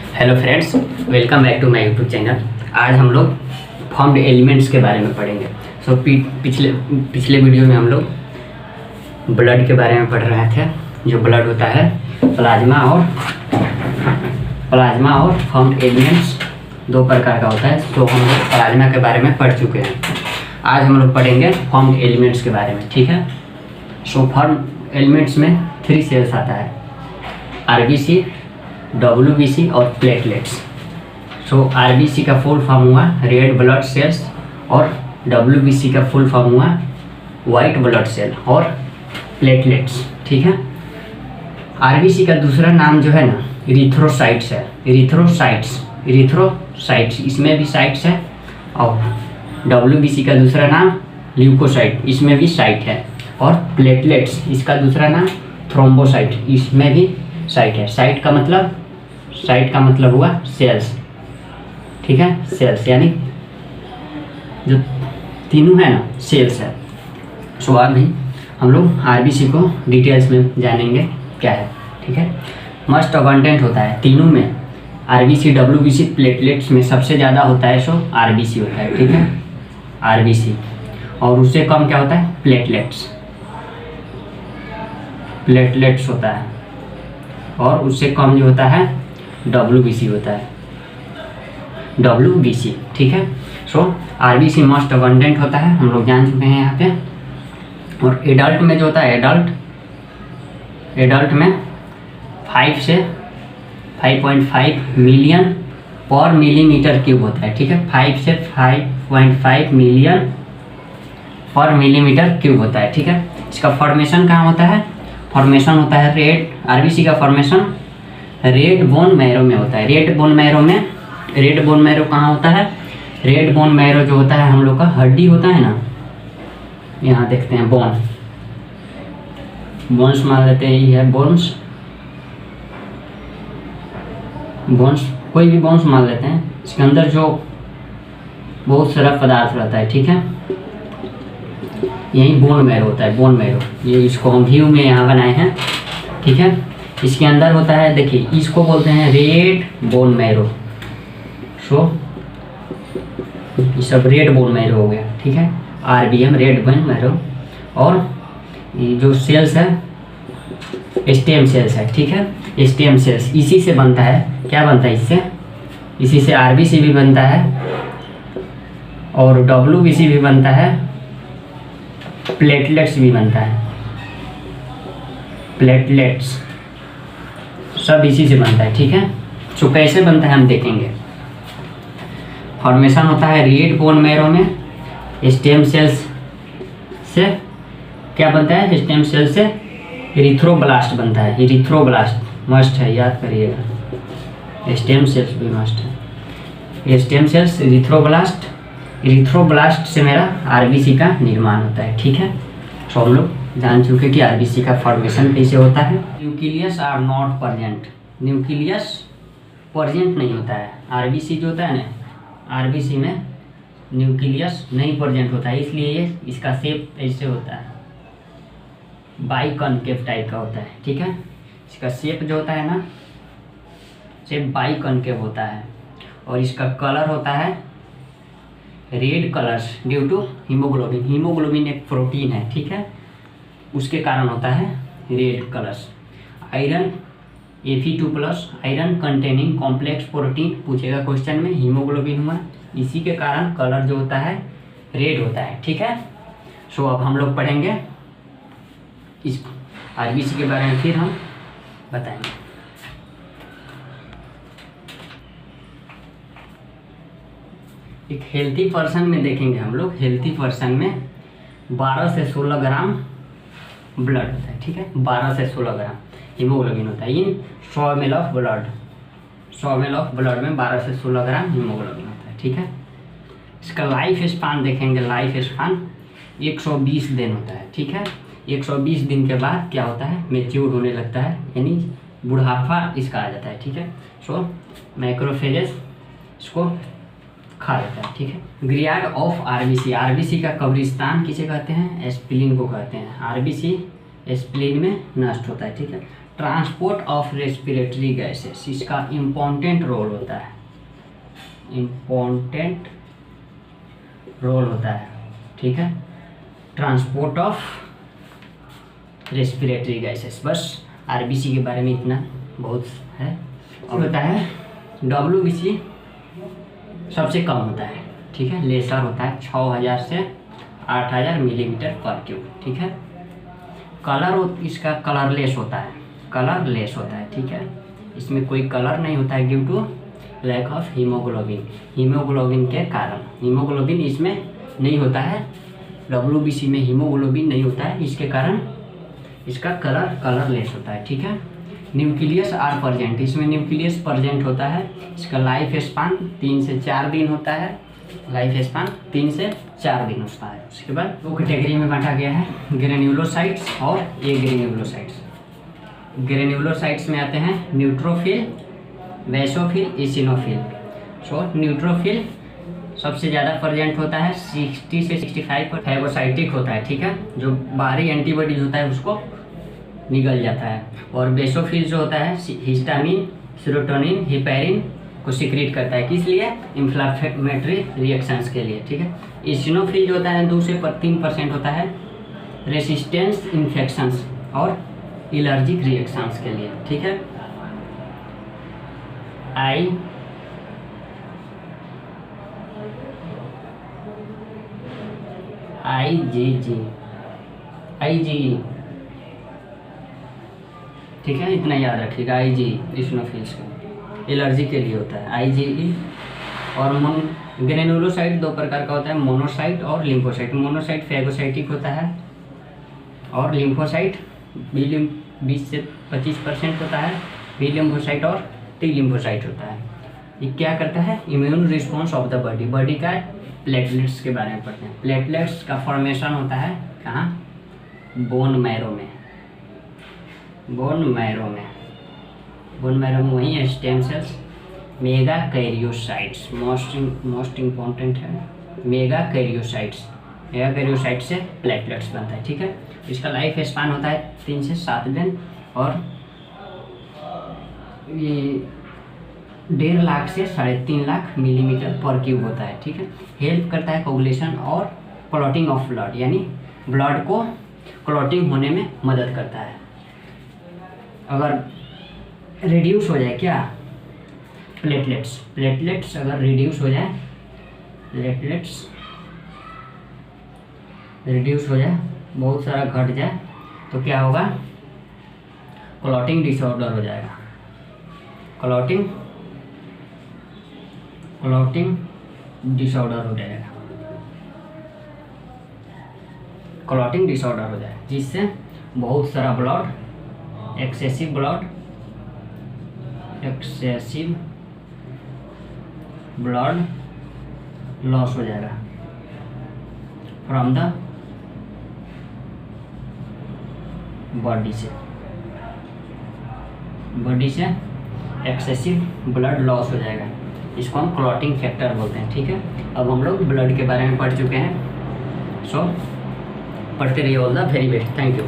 Hello friends, welcome back to my YouTube channel. आज हम लोग फॉर्म्ड एलिमेंट्स के बारे में पढ़ेंगे। पिछले वीडियो में हम लोग ब्लड के बारे में पढ़ रहे थे। जो ब्लड होता है प्लाज्मा और फॉर्म्ड एलिमेंट्स दो प्रकार का होता है। तो हम लोग प्लाज्मा के बारे में पढ़ चुके हैं। आज हम लोग पढ़ेंगे फॉर्म्ड एलिमेंट्स के बारे में, ठीक है। सो फॉर्म्ड एलिमेंट्स में 3 सेल्स आता है, आरबीसी, डब्ल्यूबीसी और प्लेटलेट्स। सो आरबीसी का फुल फॉर्म हुआ रेड ब्लड सेल्स और डब्ल्यूबीसी का फुल फॉर्म हुआ वाइट ब्लड सेल और प्लेटलेट्स, ठीक है। आरबीसी का दूसरा नाम जो है ना इरिथ्रोसाइट्स है। इरिथ्रोसाइट्स इसमें भी साइट्स है। और डब्ल्यूबीसी का दूसरा नाम ल्यूकोसाइट, इसमें भी साइट है। और प्लेटलेट्स इसका दूसरा नाम थ्रोम्बोसाइट, इसमें भी साइट है। साइट का मतलब हुआ सेल्स, ठीक है। सेल्स यानी जो तीनों है ना सेल्स है। सो अभी हम लोग आरबीसी को डिटेल्स में जानेंगे क्या है, ठीक है। मस्ट अबंडेंट होता है तीनों में, आरबीसी, डब्ल्यूबीसी, प्लेटलेट्स में सबसे ज़्यादा होता है सो आरबीसी होता है, ठीक है। आरबीसी और उससे कम क्या होता है प्लेटलेट्स होता है। और उससे कम जो होता है डब्ल्यूबीसी होता है, डब्ल्यूबीसी, ठीक है। सो आरबीसी मोस्ट अबंडेंट होता है, हम लोग जान चुके हैं यहाँ पे। और एडल्ट में जो होता है एडल्ट में 5 से 5.5 मिलियन पर मिलीमीटर क्यूब होता है, ठीक है। 5 से 5.5 मिलियन पर मिलीमीटर क्यूब होता है, ठीक है। इसका फॉर्मेशन कहाँ होता है? फॉर्मेशन होता है रेड, आरबीसी का फॉर्मेशन रेड बोन मैरो में होता है। रेड बोन मैरो कहाँ होता है? रेड बोन मैरो जो होता है हम लोग का हड्डी होता है ना, यहाँ देखते हैं बोन्स मान लेते हैं, ये है बोन्स, कोई भी बोन्स मान लेते हैं। इसके अंदर जो बहुत सारा पदार्थ रहता है, ठीक है। यही बोन मैरो होता है, बोन मैरो। ये इसको हम व्यू में यहाँ बनाए हैं, ठीक है। इसके अंदर होता है, देखिए इसको बोलते हैं रेड बोन मैरो। सो ये सब रेड बोन मैरो हो गया, ठीक है। RBM red bone marrow. और ये जो सेल्स है स्टेम सेल्स है, ठीक है। स्टेम सेल्स इसी से बनता है, क्या बनता है इसी से आरबीसी भी बनता है और डब्ल्यूबीसी भी बनता है, प्लेटलेट्स भी बनता है। प्लेटलेट्स सब इसी से बनता है, ठीक है। सो कैसे बनता है हम देखेंगे। फॉर्मेशन होता है रेड बोन मैरो में स्टेम सेल्स से क्या बनता है? स्टेम सेल से इरिथ्रोब्लास्ट बनता है। इरिथ्रोब्लास्ट मस्ट है, याद करिएगा। स्टेम सेल्स भी मस्ट है। स्टेम सेल्स इरिथ्रोब्लास्ट से मेरा आरबीसी का निर्माण होता है, ठीक है। तो हम लोग जान चुके कि आरबीसी का फॉर्मेशन कैसे होता है। Nucleus are not present, nucleus present नहीं होता है। आरबीसी जो होता है ना, आरबीसी में न्यूक्लियस नहीं प्रेजेंट होता है, इसलिए इसका शेप ऐसे होता है, बाइकॉन्केव टाइप का होता है, ठीक है। इसका शेप जो होता है ना, शेप बाइकॉन्केव होता है। और इसका कलर होता है red colours due to haemoglobin. Haemoglobin एक प्रोटीन है, ठीक है, उसके कारण होता है red colours. Iron Fe2+, iron containing complex protein पूछेगा क्वेश्चन में, हीमोग्लोबिन हुआ, इसी के कारण कलर जो होता है रेड होता है, ठीक है। सो अब हम लोग पढ़ेंगे इस आरबीसी के बारे में, फिर हम बताएंगे। एक हेल्थी पर्सन में देखेंगे हम लोग, हेल्थी पर्सन में 12 से 16 ग्राम ब्लड होता है, ठीक है। 12 से 16 ग्राम हीमोग्लोबिन होता है इन 100 ml of blood. 100 ml of blood में 12 से 16 ग्राम हीमोग्लोबिन होता है, ठीक है। इसका लाइफ स्पान देखेंगे, लाइफ स्पान 120 दिन होता है, ठीक है। 120 दिन के बाद क्या होता है? मैच्योर होने लगता है, यानी बुढ़ापा इसका आ जाता है, ठीक है। सो मैक्रोफेजेस इसको खा लेता है, ठीक है। ग्रियाड ऑफ आरबीसी, आरबीसी का कब्रिस्तान किसे कहते हैं? एस्प्लिन को कहते हैं। आरबीसी स्प्लीन में नष्ट होता है, ठीक है। ट्रांसपोर्ट ऑफ रेस्पिरेटरी गैसेस, इसका इम्पोर्टेंट रोल होता है, इम्पोर्टेंट रोल होता है, ठीक है। ट्रांसपोर्ट ऑफ रेस्पिरेटरी गैसेस, बस आरबीसी के बारे में इतना बहुत है। और होता है डब्ल्यूबीसी सबसे कम होता है, ठीक है, लेसर होता है 6000 से 8000 मिलीमीटर पर क्यूब, ठीक है। कलर इसका कलरलेस होता है, कलरलेस होता है, ठीक है। इसमें कोई कलर नहीं होता है due to lack of haemoglobin, haemoglobin के कारण। हीमोग्लोबिन इसमें नहीं होता है, डब्ल्यूबीसी में हीमोग्लोबिन नहीं होता है, इसके कारण इसका कलरलेस होता है, ठीक है। न्यूक्लियस आर प्रेजेंट, इसमें न्यूक्लियस प्रेजेंट होता है। इसका लाइफ स्पान 3 से 4 दिन होता है, लाइफ स्पान 3 से 4 दिन होता है। उसके बाद 2 कैटेगरी में बांटा गया है, ग्रेन्युलोसाइट्स और एग्रेन्युलोसाइट्स। ग्रेन्युलोसाइट्स में आते हैं न्यूट्रोफिल, बेसोफिल, इसिनोफिल। सो न्यूट्रोफिल सबसे ज़्यादा प्रेजेंट होता है, 60 से 65 फैगोसाइटिक होता है, ठीक है, जो बाहरी एंटीबॉडीज होता है उसको निगल जाता है। और बेसोफिल जो होता है हिस्टामिन, सेरोटोनिन, हिपैरिन को सिक्रीट करता है, किस लिए? इन्फ्लेमेटरी रिएक्शंस के लिए, ठीक है। इसिनोफिल जो होता है 2 से 3% होता है, रेसिस्टेंस इन्फेक्शंस और एलर्जिक रिएक्शंस के लिए, ठीक है। IgE, ठीक है, इतना याद रखिएगा। IgE इसिनोफिल्स का एलर्जी के लिए होता है IgE। और ग्रेनुलोसाइट 2 प्रकार का होता है, मोनोसाइट और लिम्फोसाइट। मोनोसाइट फैगोसाइटिक होता है और लिम्फोसाइट 20 से 25% होता है, बी लिम्फोसाइट और टी लिम्फोसाइट होता है। ये क्या करता है? Immune response of the body का प्लेटलेट्स के बारे में पढ़ते हैं। प्लेटलेट्स का फॉर्मेशन होता है कहाँ? बोन मैरो में, बोन मैरो में वही है stem cells. Mega karyocytes most important है, मेगा कैरियोसाइट्स से प्लेटलेट्स बनता है, ठीक है। इसका लाइफ स्पान होता है 3 से 7 दिन और ये 1.5 लाख से 3.5 लाख मिलीमीटर पर क्यूब होता है, ठीक है। हेल्प करता है कोगुलेशन और क्लॉटिंग ऑफ ब्लड, यानी ब्लड को क्लॉटिंग होने में मदद करता है। अगर रिड्यूस हो जाए क्या प्लेटलेट्स अगर रिड्यूस हो जाए, बहुत सारा घट जाए तो क्या होगा? क्लॉटिंग डिसऑर्डर हो जाएगा, क्लॉटिंग डिसऑर्डर हो जाएगा, जिससे बहुत सारा ब्लड एक्सेसिव ब्लड लॉस हो जाएगा फ्रॉम द बॉडी से एक्सेसिव ब्लड लॉस हो जाएगा। इसको हम क्लॉटिंग फैक्टर बोलते हैं, ठीक है। अब हम लोग ब्लड के बारे में पढ़ चुके हैं। सो पढ़ते रहिए। All the very best, thank you.